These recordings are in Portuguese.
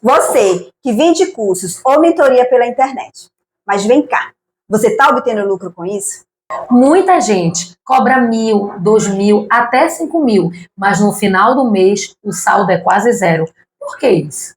Você que vende cursos ou mentoria pela internet, mas vem cá, você está obtendo lucro com isso? Muita gente cobra 1.000, 2.000, até 5.000, mas no final do mês o saldo é quase zero. Por que isso?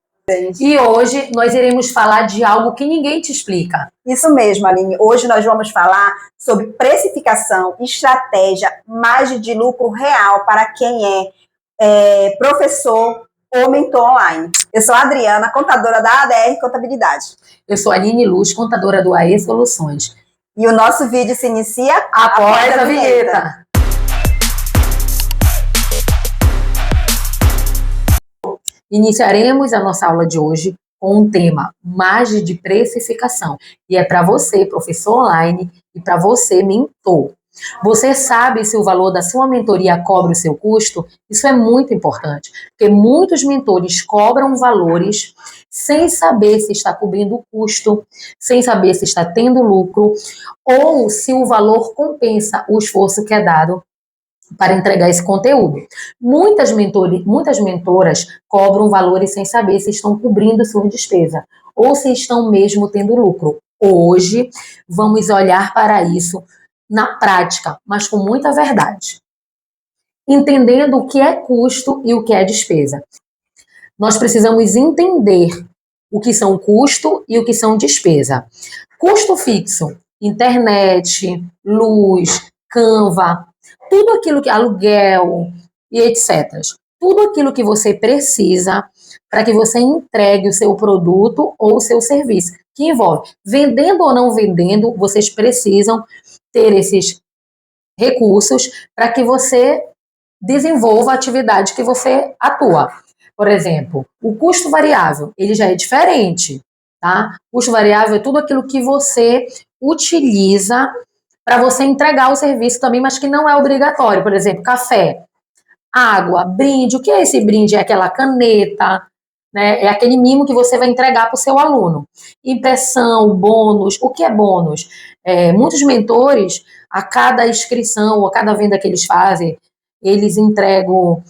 E hoje nós iremos falar de algo que ninguém te explica. Isso mesmo, Aline. Hoje nós vamos falar sobre precificação, estratégia, margem de lucro real para quem é professor ou mentor online. Eu sou a Adriana, contadora da ADR Contabilidade. Eu sou a Aline Luz, contadora do AE Soluções. E o nosso vídeo se inicia após a vinheta. Iniciaremos a nossa aula de hoje com um tema, margem de precificação. E é para você, professor online, e para você, mentor. Você sabe se o valor da sua mentoria cobre o seu custo? Isso é muito importante, porque muitos mentores cobram valores sem saber se está cobrindo o custo, sem saber se está tendo lucro, ou se o valor compensa o esforço que é dado para entregar esse conteúdo. Muitas mentoras cobram valores sem saber se estão cobrindo sua despesa ou se estão mesmo tendo lucro. Hoje, vamos olhar para isso na prática, mas com muita verdade. Entendendo o que é custo e o que é despesa. Nós precisamos entender o que são custo e o que são despesa. Custo fixo, internet, luz, Canva, tudo aquilo que aluguel e etc. Tudo aquilo que você precisa para que você entregue o seu produto ou o seu serviço, que envolve vendendo ou não vendendo, vocês precisam ter esses recursos para que você desenvolva a atividade que você atua. Por exemplo, o custo variável, ele já é diferente, tá? O custo variável é tudo aquilo que você utiliza para você entregar o serviço também, mas que não é obrigatório. Por exemplo, café, água, brinde. O que é esse brinde? É aquela caneta, né? É aquele mimo que você vai entregar para o seu aluno. Impressão, bônus. O que é bônus? Muitos mentores, a cada inscrição ou a cada venda que eles fazem, eles entregam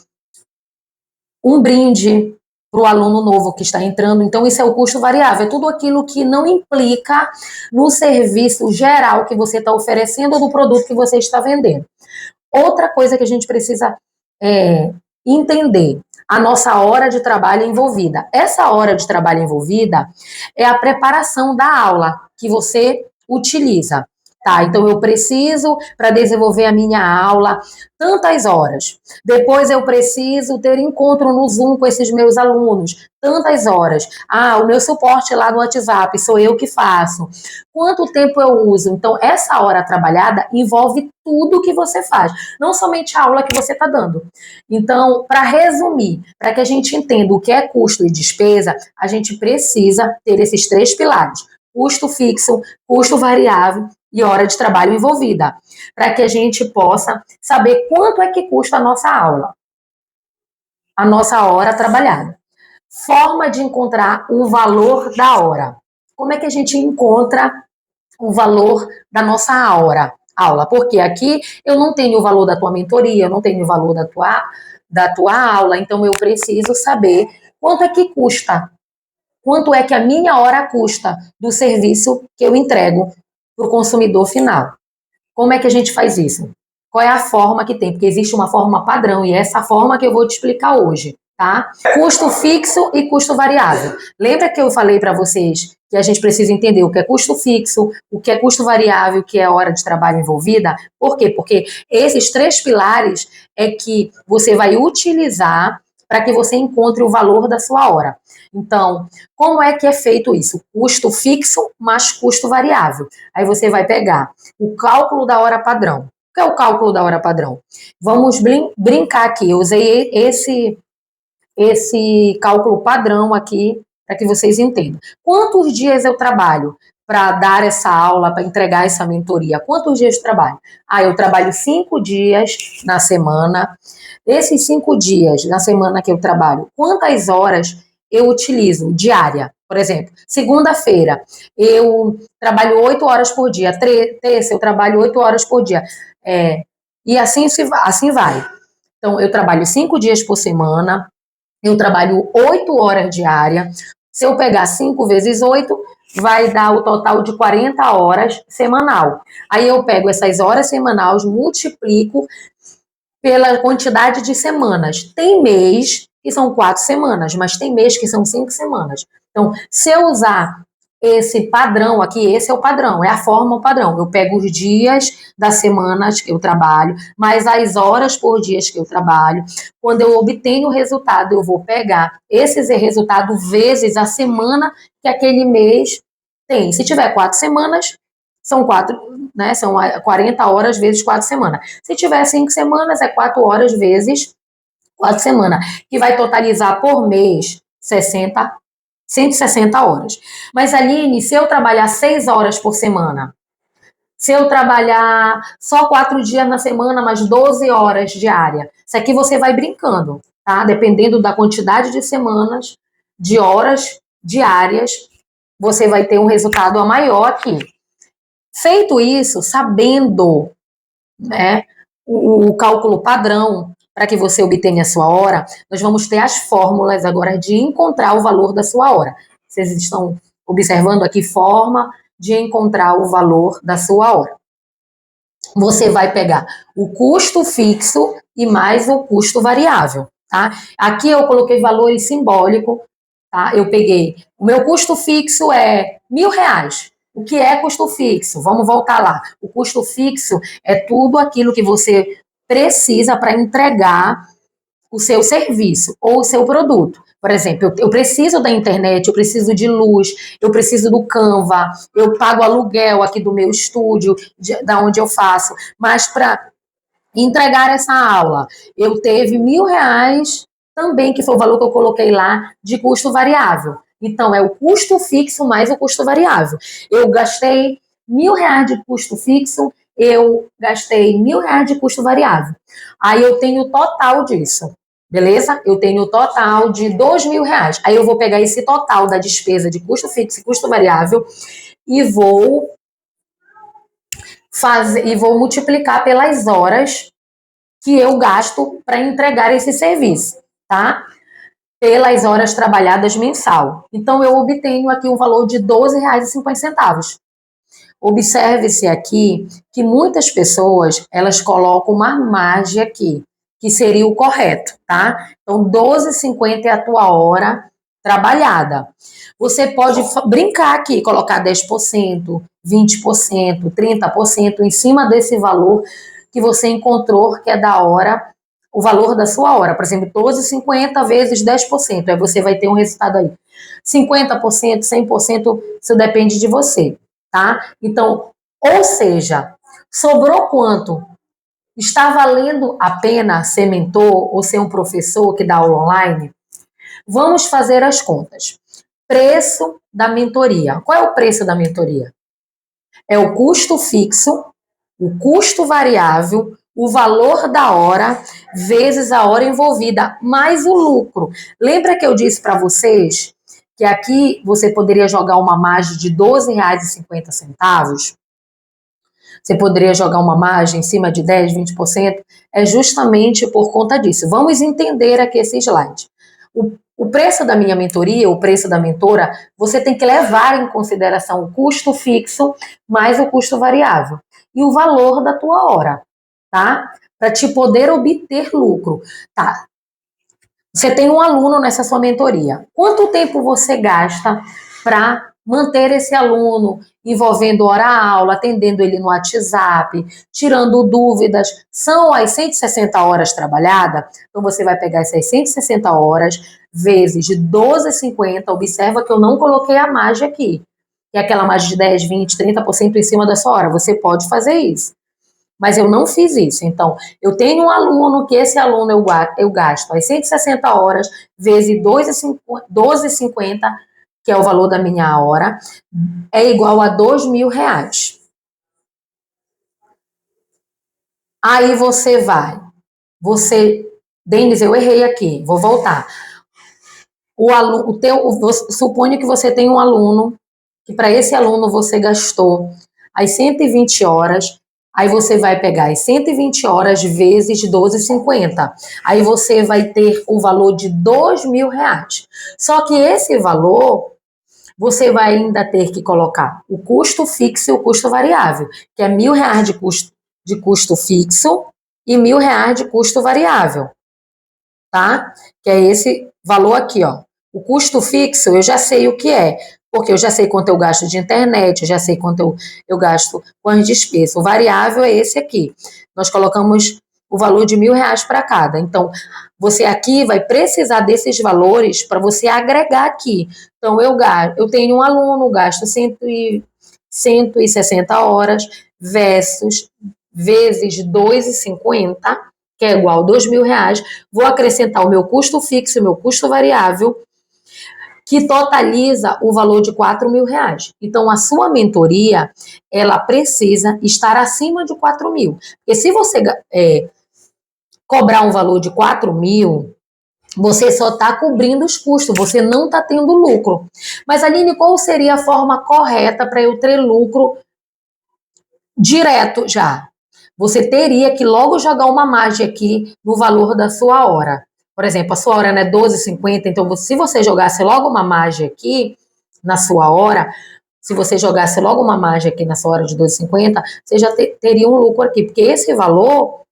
um brinde para o aluno novo que está entrando. Então, isso é o custo variável. É tudo aquilo que não implica no serviço geral que você está oferecendo ou do produto que você está vendendo. Outra coisa que a gente precisa entender, a nossa hora de trabalho envolvida. Essa hora de trabalho envolvida é a preparação da aula que você utiliza. Tá, então eu preciso, para desenvolver a minha aula, tantas horas. Depois eu preciso ter encontro no Zoom com esses meus alunos, tantas horas. O meu suporte lá no WhatsApp, sou eu que faço. Quanto tempo eu uso? Então, essa hora trabalhada envolve tudo que você faz, não somente a aula que você está dando. Então, para resumir, para que a gente entenda o que é custo e despesa, a gente precisa ter esses 3 pilares: custo fixo, custo variável e hora de trabalho envolvida, para que a gente possa saber quanto é que custa a nossa aula, a nossa hora trabalhada. Forma de encontrar o valor da hora. Como é que a gente encontra o valor da nossa aula? Porque aqui eu não tenho o valor da tua mentoria, eu não tenho o valor da tua aula, então eu preciso saber quanto é que custa, quanto é que a minha hora custa do serviço que eu entrego para o consumidor final. Como é que a gente faz isso? Qual é a forma que tem? Porque existe uma forma padrão e é essa forma que eu vou te explicar hoje, tá? Custo fixo e custo variável. Lembra que eu falei para vocês que a gente precisa entender o que é custo fixo, o que é custo variável, o que é hora de trabalho envolvida? Por quê? Porque esses 3 pilares é que você vai utilizar para que você encontre o valor da sua hora. Então, como é que é feito isso? Custo fixo mais custo variável. Aí você vai pegar o cálculo da hora padrão. O que é o cálculo da hora padrão? Vamos brincar aqui. Eu usei esse cálculo padrão aqui para que vocês entendam. Quantos dias eu trabalho para dar essa aula, para entregar essa mentoria? Quantos dias eu trabalho? Eu trabalho 5 dias na semana. Esses 5 dias na semana que eu trabalho, quantas horas eu utilizo diária? Por exemplo, segunda-feira eu trabalho 8 horas por dia, terça eu trabalho 8 horas por dia, e assim vai. Então, eu trabalho 5 dias por semana, eu trabalho 8 horas diária. Se eu pegar 5 vezes 8, vai dar o total de 40 horas semanal. Aí eu pego essas horas semanais, multiplico pela quantidade de semanas. Tem mês que são 4 semanas, mas tem mês que são 5 semanas. Então, se eu usar esse padrão aqui, esse é o padrão, é a forma padrão. Eu pego os dias das semanas que eu trabalho, mais as horas por dias que eu trabalho. Quando eu obtenho o resultado, eu vou pegar esse resultado vezes a semana que aquele mês tem. Se tiver 4 semanas, são 4, né? São 40 horas vezes 4 semanas. Se tiver 5 semanas, é 4 horas vezes 4 semanas, que vai totalizar por mês 160 horas. Mas, Aline, se eu trabalhar 6 horas por semana, se eu trabalhar só 4 dias na semana, mas 12 horas diária, isso aqui você vai brincando, tá? Dependendo da quantidade de semanas, de horas diárias, você vai ter um resultado a maior aqui. Feito isso, sabendo, né, o cálculo padrão para que você obtenha a sua hora, nós vamos ter as fórmulas agora de encontrar o valor da sua hora. Vocês estão observando aqui forma de encontrar o valor da sua hora. Você vai pegar o custo fixo e mais o custo variável, tá? Aqui eu coloquei valores simbólicos, tá? Eu peguei, o meu custo fixo é R$1.000. O que é custo fixo? Vamos voltar lá. O custo fixo é tudo aquilo que você precisa para entregar o seu serviço ou o seu produto. Por exemplo, eu preciso da internet, eu preciso de luz, eu preciso do Canva, eu pago aluguel aqui do meu estúdio, da onde eu faço, mas para entregar essa aula, eu teve R$1.000 também, que foi o valor que eu coloquei lá, de custo variável. Então, é o custo fixo mais o custo variável. Eu gastei R$1.000 de custo fixo, eu gastei R$1.000 de custo variável. Aí eu tenho o total disso. Beleza? Eu tenho o total de R$2.000. Aí eu vou pegar esse total da despesa de custo fixo e custo variável e vou multiplicar pelas horas que eu gasto para entregar esse serviço, tá? Pelas horas trabalhadas mensal. Então, eu obtenho aqui um valor de R$12,50. Observe-se aqui que muitas pessoas, elas colocam uma margem aqui, que seria o correto, tá? Então, R$12,50 é a tua hora trabalhada. Você pode brincar aqui, colocar 10%, 20%, 30% em cima desse valor que você encontrou, que é da hora, o valor da sua hora. Por exemplo, 12,50 vezes 10%. Aí você vai ter um resultado aí. 50%, 100%, isso depende de você, tá? Então, ou seja, sobrou quanto? Está valendo a pena ser mentor ou ser um professor que dá aula online? Vamos fazer as contas. Preço da mentoria. Qual é o preço da mentoria? É o custo fixo, o custo variável, o valor da hora, vezes a hora envolvida, mais o lucro. Lembra que eu disse para vocês que aqui você poderia jogar uma margem de R$12,50? Você poderia jogar uma margem em cima de 10, 20%? É justamente por conta disso. Vamos entender aqui esse slide. O preço da minha mentoria, o preço da mentora, você tem que levar em consideração o custo fixo mais o custo variável e o valor da tua hora, tá? Para te poder obter lucro, tá? Você tem um aluno nessa sua mentoria. Quanto tempo você gasta para manter esse aluno envolvendo hora-aula, atendendo ele no WhatsApp, tirando dúvidas? São as 160 horas trabalhadas. Então, você vai pegar essas 160 horas vezes de 12,50. Observa que eu não coloquei a margem aqui, que é aquela margem de 10, 20, 30% em cima da sua hora. Você pode fazer isso. Mas eu não fiz isso. Então, eu tenho um aluno que esse aluno eu gasto as 160 horas vezes 12,50, que é o valor da minha hora, é igual a R$2.000. Aí você vai. Denis, eu errei aqui, vou voltar. Suponha que você tem um aluno, que para esse aluno você gastou as 120 horas, Aí você vai pegar as 120 horas vezes 12,50. Aí você vai ter o valor de R$ 2.000. Só que esse valor, você vai ainda ter que colocar o custo fixo e o custo variável, que é R$ 1.000 de custo fixo e R$ 1.000 de custo variável, tá? Que é esse valor aqui, ó. O custo fixo, eu já sei o que é, porque eu já sei quanto eu gasto de internet, eu já sei quanto eu gasto com as despesas. O variável é esse aqui. Nós colocamos o valor de R$ 1.000 para cada. Então, você aqui vai precisar desses valores para você agregar aqui. Então, eu tenho um aluno, gasto 160 horas versus vezes 2,50, que é igual a R$ 2.000. Vou acrescentar o meu custo fixo e o meu custo variável, que totaliza o valor de R$ 4.000. Então, a sua mentoria, ela precisa estar acima de 4.000. Porque se você cobrar um valor de 4.000, você só está cobrindo os custos, você não está tendo lucro. Mas, Aline, qual seria a forma correta para eu ter lucro direto já? Você teria que logo jogar uma margem aqui no valor da sua hora. Por exemplo, a sua hora é 12,50, então se você jogasse logo uma margem aqui na sua hora, se você jogasse logo uma margem aqui na sua hora de 12,50, você já teria um lucro aqui, porque esse valor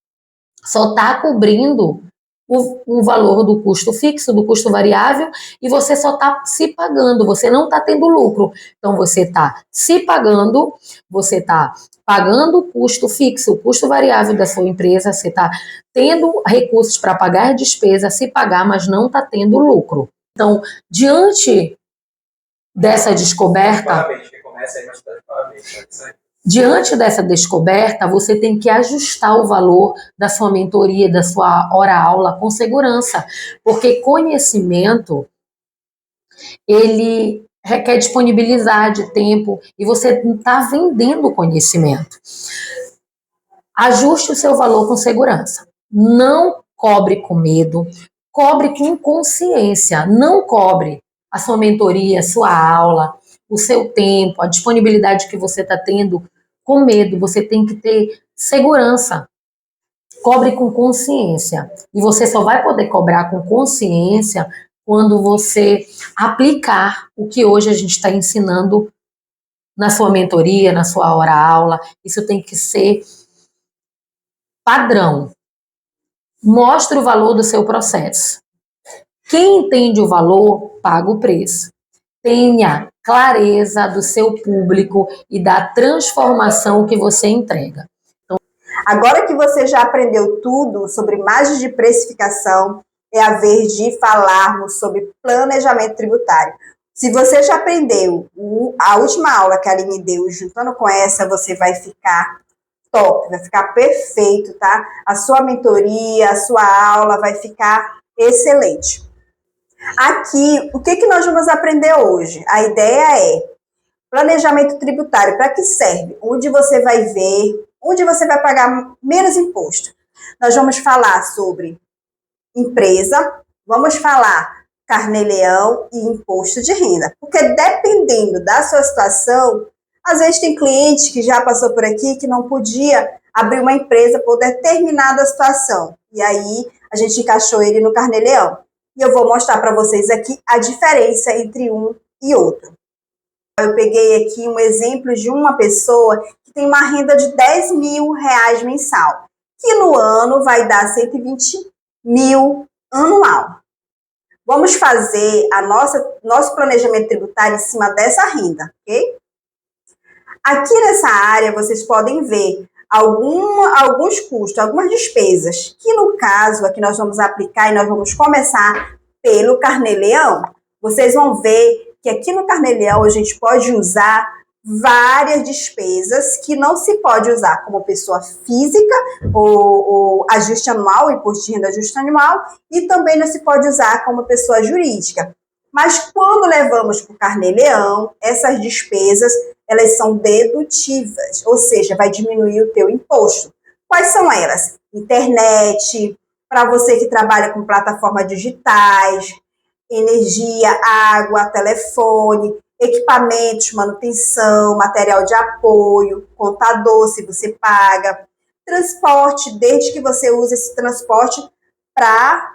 só está cobrindo o valor do custo fixo, do custo variável, e você só está se pagando, você não está tendo lucro. Então, você está se pagando, você está pagando o custo fixo, o custo variável da sua empresa, você está tendo recursos para pagar despesa, se pagar, mas não está tendo lucro. Então, diante dessa descoberta... Parabéns, que começa aí, mas parabéns. Diante dessa descoberta, você tem que ajustar o valor da sua mentoria, da sua hora-aula com segurança, porque conhecimento, ele requer disponibilidade, tempo, e você está vendendo conhecimento. Ajuste o seu valor com segurança. Não cobre com medo, cobre com consciência. Não cobre a sua mentoria, a sua aula, o seu tempo, a disponibilidade que você está tendo com medo. Você tem que ter segurança. Cobre com consciência. E você só vai poder cobrar com consciência quando você aplicar o que hoje a gente está ensinando na sua mentoria, na sua hora-aula. Isso tem que ser padrão. Mostre o valor do seu processo. Quem entende o valor, paga o preço. Tenha clareza do seu público e da transformação que você entrega. Agora que você já aprendeu tudo sobre margem de precificação, é a vez de falarmos sobre planejamento tributário. Se você já aprendeu a última aula que a Aline deu, juntando com essa, você vai ficar top, vai ficar perfeito, tá? A sua mentoria, a sua aula vai ficar excelente. Aqui, o que nós vamos aprender hoje? A ideia é planejamento tributário. Para que serve? Onde você vai ver, onde você vai pagar menos imposto. Nós vamos falar sobre empresa, vamos falar carnê-leão e imposto de renda. Porque dependendo da sua situação, às vezes tem cliente que já passou por aqui que não podia abrir uma empresa por determinada situação. E aí a gente encaixou ele no carnê-leão. E eu vou mostrar para vocês aqui a diferença entre um e outro. Eu peguei aqui um exemplo de uma pessoa que tem uma renda de R$ 10.000 mensal, que no ano vai dar 120 mil anual. Vamos fazer nosso planejamento tributário em cima dessa renda, ok? Aqui nessa área vocês podem ver alguns custos, algumas despesas, que no caso aqui nós vamos aplicar e nós vamos começar pelo carnê-leão. Vocês vão ver que aqui no carnê-leão a gente pode usar várias despesas que não se pode usar como pessoa física, o ajuste anual, o imposto de renda ajuste anual, e também não se pode usar como pessoa jurídica. Mas quando levamos para o carnê-leão, essas despesas, elas são dedutivas, ou seja, vai diminuir o teu imposto. Quais são elas? Internet, para você que trabalha com plataformas digitais, energia, água, telefone, equipamentos, manutenção, material de apoio, contador, se você paga, transporte, desde que você use esse transporte para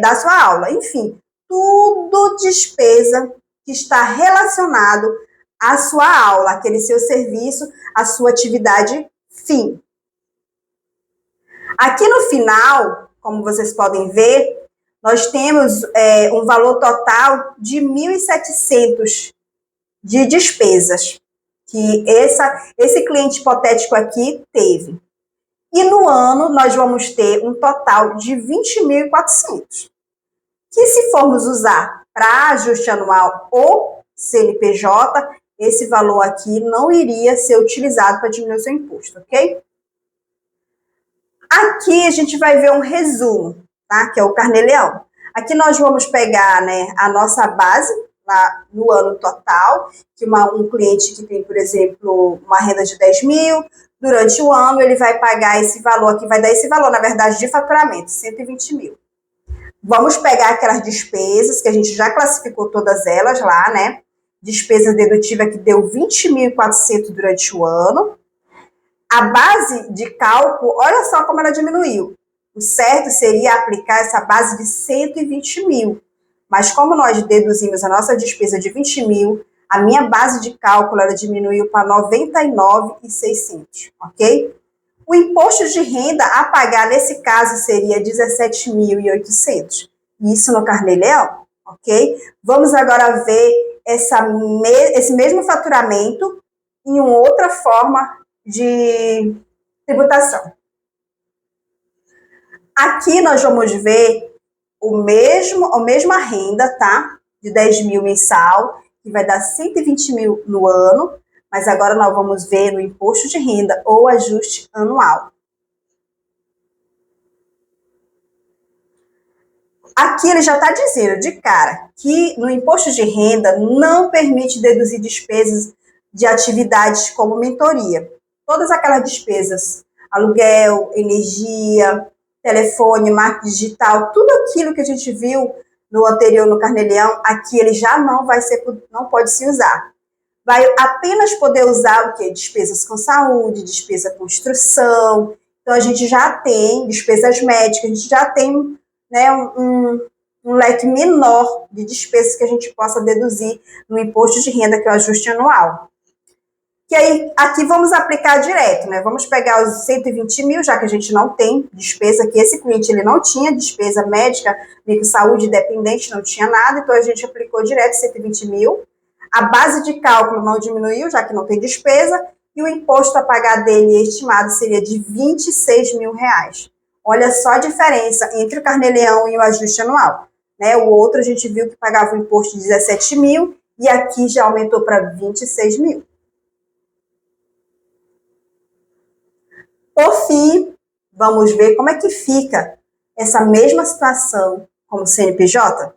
dar sua aula. Enfim, tudo despesa que está relacionado à sua aula, aquele seu serviço, à sua atividade fim. Aqui no final, como vocês podem ver, nós temos um valor total de 1.700 de despesas que esse cliente hipotético aqui teve. E no ano, nós vamos ter um total de 20.400, que se formos usar para ajuste anual ou CNPJ, esse valor aqui não iria ser utilizado para diminuir o seu imposto, ok? Aqui a gente vai ver um resumo, tá? Que é o Carnê-Leão. Aqui nós vamos pegar, né, a nossa base lá no ano total, que um cliente que tem, por exemplo, uma renda de 10 mil, durante o ano ele vai pagar esse valor aqui, vai dar esse valor, na verdade, de faturamento, 120 mil. Vamos pegar aquelas despesas, que a gente já classificou todas elas lá, né? Despesa dedutiva que deu 20.400 durante o ano. A base de cálculo, olha só como ela diminuiu. O certo seria aplicar essa base de 120 mil. Mas como nós deduzimos a nossa despesa de 20 mil, a minha base de cálculo ela diminuiu para 99.600, ok? O imposto de renda a pagar nesse caso seria 17.800. Isso no Carnê-Leão, ok? Vamos agora ver esse mesmo faturamento em uma outra forma de tributação. Aqui nós vamos ver a mesma renda, tá? De 10 mil mensal, que vai dar 120 mil no ano, mas agora nós vamos ver no imposto de renda ou ajuste anual. Aqui ele já está dizendo de cara que no imposto de renda não permite deduzir despesas de atividades como mentoria. Todas aquelas despesas, aluguel, energia, telefone, marketing digital, tudo aquilo que a gente viu no anterior no Carnê-Leão, aqui ele já não pode se usar. Vai apenas poder usar o quê? Despesas com saúde, despesa com instrução. Então a gente já tem despesas médicas, a gente já tem, né, um leque menor de despesas que a gente possa deduzir no imposto de renda, que é o ajuste anual. Que aí, aqui vamos aplicar direto, né? Vamos pegar os 120 mil, já que a gente não tem despesa, que esse cliente ele não tinha despesa médica, nem saúde dependente, não tinha nada, então a gente aplicou direto 120 mil. A base de cálculo não diminuiu, já que não tem despesa, e o imposto a pagar dele estimado seria de 26 mil reais. Olha só a diferença entre o Carnê-Leão e o ajuste anual, né? O outro a gente viu que pagava o imposto de 17 mil, e aqui já aumentou para 26 mil. Por fim, vamos ver como é que fica essa mesma situação como CNPJ.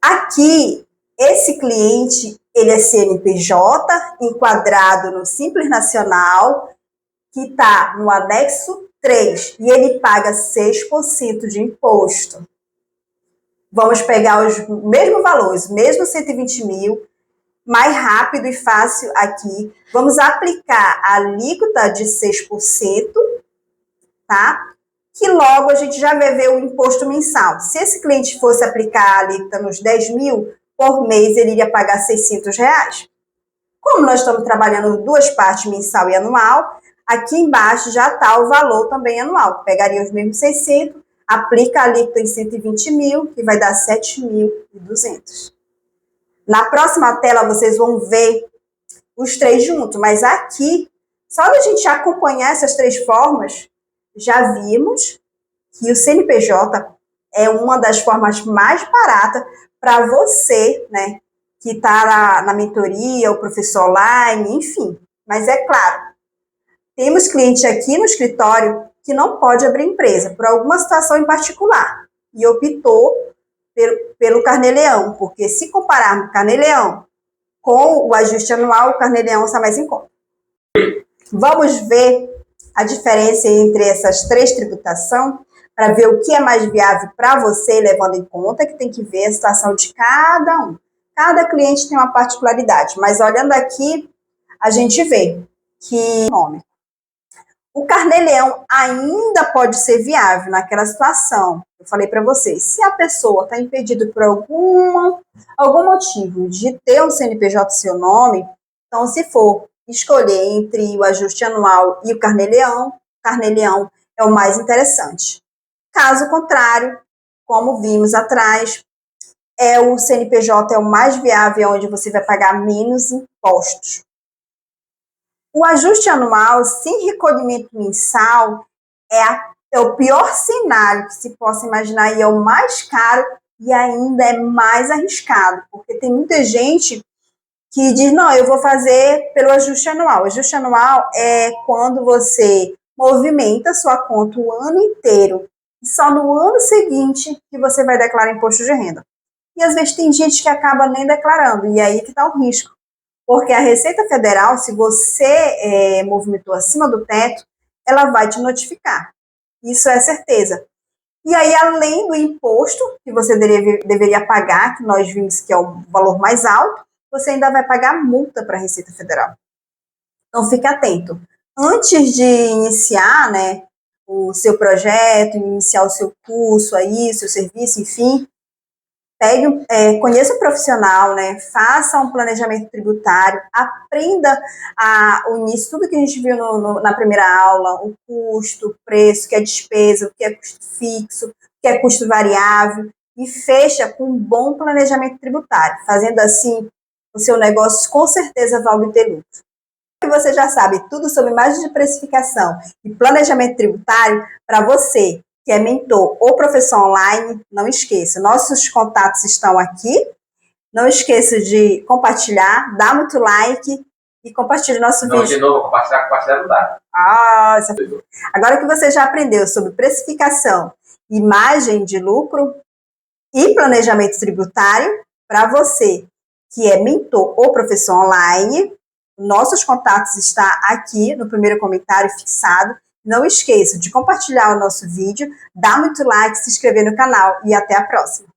Aqui, esse cliente, ele é CNPJ, enquadrado no Simples Nacional, que está no anexo 3, e ele paga 6% de imposto. Vamos pegar os mesmos valores, mesmo 120 mil, mais rápido e fácil aqui. Vamos aplicar a alíquota de 6%, tá? Que logo a gente já vai ver o imposto mensal. Se esse cliente fosse aplicar a alíquota nos 10 mil, por mês ele iria pagar 600 reais. Como nós estamos trabalhando duas partes, mensal e anual, aqui embaixo já está o valor também anual. Pegaria os mesmos 600, aplica a alíquota em 120 mil, que vai dar 7.200. Na próxima tela, vocês vão ver os três juntos, mas aqui, só da gente acompanhar essas três formas, já vimos que o CNPJ é uma das formas mais baratas para você, né, que está na mentoria, o professor online, enfim. Mas é claro, temos cliente aqui no escritório que não pode abrir empresa, por alguma situação em particular, e optou pelo Carnê-Leão, porque se compararmos o Carnê-Leão com o ajuste anual, o Carnê-Leão está mais em conta. Vamos ver a diferença entre essas três tributações, para ver o que é mais viável para você, levando em conta que tem que ver a situação de cada um. Cada cliente tem uma particularidade, mas olhando aqui, a gente vê que o carnê-leão ainda pode ser viável naquela situação. Eu falei para vocês, se a pessoa está impedida por algum motivo de ter um CNPJ em seu nome, então se for escolher entre o ajuste anual e o carnê-leão é o mais interessante. Caso contrário, como vimos atrás, o CNPJ é o mais viável, onde você vai pagar menos impostos. O ajuste anual sem recolhimento mensal é o pior cenário que se possa imaginar e é o mais caro e ainda é mais arriscado, porque tem muita gente que diz, não, eu vou fazer pelo ajuste anual. O ajuste anual é quando você movimenta sua conta o ano inteiro e só no ano seguinte que você vai declarar imposto de renda. E às vezes tem gente que acaba nem declarando, e aí que está o risco. Porque a Receita Federal, se você movimentou acima do teto, ela vai te notificar. Isso é certeza. E aí, além do imposto que você deveria pagar, que nós vimos que é o valor mais alto, você ainda vai pagar multa para a Receita Federal. Então, fique atento. Antes de iniciar, né, o seu projeto, iniciar o seu curso aí, seu serviço, enfim, conheça o profissional, né? Faça um planejamento tributário, aprenda o início, tudo que a gente viu na primeira aula, o custo, o preço, o que é despesa, o que é custo fixo, o que é custo variável, e fecha com um bom planejamento tributário. Fazendo assim, o seu negócio com certeza vai obter lucro. E você já sabe tudo sobre margem de precificação e planejamento tributário para você que é mentor ou professor online, não esqueça, nossos contatos estão aqui. Não esqueça de compartilhar, dar muito like e compartilhe o nosso vídeo. De novo, compartilhar não dá. Agora que você já aprendeu sobre precificação, margem de lucro e planejamento tributário, para você que é mentor ou professor online, nossos contatos estão aqui no primeiro comentário fixado. Não esqueça de compartilhar o nosso vídeo, dar muito like, se inscrever no canal e até a próxima.